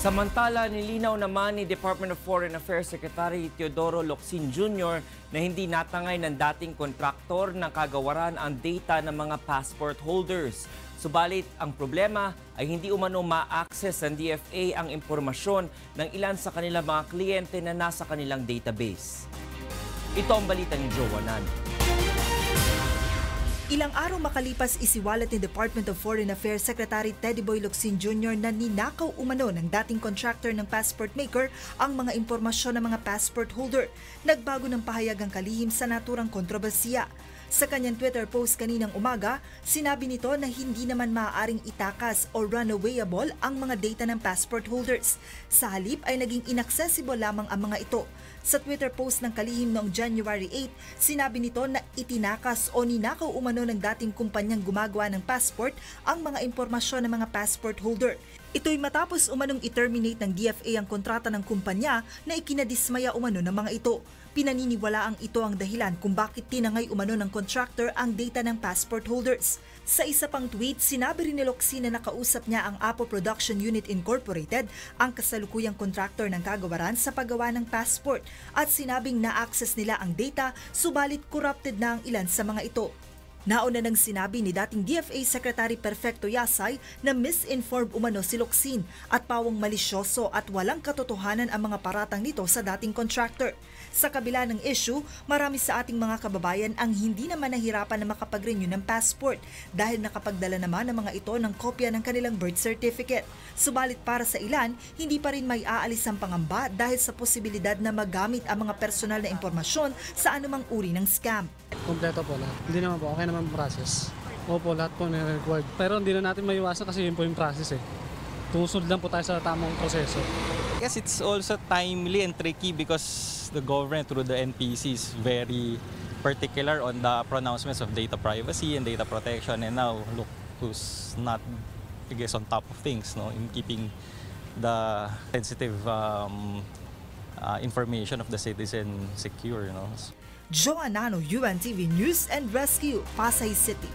Samantala, nilinaw naman ni Department of Foreign Affairs Secretary Teodoro Locsin Jr. na hindi natangay ng dating kontraktor ng kagawaran ang data ng mga passport holders. Subalit, ang problema ay hindi umano ma-access ng DFA ang impormasyon ng ilan sa kanilang mga kliyente na nasa kanilang database. Ito ang balita ni Joanan. Ilang araw makalipas isiwalat ni Department of Foreign Affairs Secretary Teddy Boy Locsin Jr. na ninakaw umano ng dating contractor ng passport maker ang mga impormasyon ng mga passport holder. Nagbago ng pahayag ang kalihim sa naturang kontrobersiya. Sa kanyang Twitter post kaninang umaga, sinabi nito na hindi naman maaaring itakas o runawayable ang mga data ng passport holders. Sa halip ay naging inaccessible lamang ang mga ito. Sa Twitter post ng kalihim noong January 8, sinabi nito na itinakas o ninakaw umano ng dating kumpanyang gumagawa ng passport ang mga impormasyon ng mga passport holder. Ito'y matapos umanong i-terminate ng DFA ang kontrata ng kumpanya na ikinadismaya umano ng mga ito. Pinaniniwalaang ito ang dahilan kung bakit tinangay umano ng contractor ang data ng passport holders. Sa isa pang tweet, sinabi rin ni Locsin na nakausap niya ang Apo Production Unit Incorporated, ang kasalukuyang kontraktor ng kagawaran sa paggawa ng passport, at sinabing na-access nila ang data subalit corrupted na ang ilan sa mga ito. Nauna nang sinabi ni dating DFA Secretary Perfecto Yasay na misinformed umano si Locsin at pawang malisyoso at walang katotohanan ang mga paratang nito sa dating contractor. Sa kabila ng issue, marami sa ating mga kababayan ang hindi naman nahirapan na makapag-renew ng passport dahil nakapagdala naman ng mga ito ng kopya ng kanilang birth certificate. Subalit para sa ilan, hindi pa rin may aalis ang pangamba dahil sa posibilidad na magamit ang mga personal na impormasyon sa anumang uri ng scam. Kompleto po lahat. Hindi naman po, okay naman process. Opo, lahat po na-required. Pero hindi na natin maiwasan kasi yun po yung process eh. Tumusunod lang po tayo sa tamang proseso. Yes, it's also timely and tricky because the government through the NPC is very particular on the pronouncements of data privacy and data protection, and now look who's not, I guess, on top of things, no, in keeping the sensitive information of the citizen secure, no. Joanano, UNTV News and Rescue, Pasay City.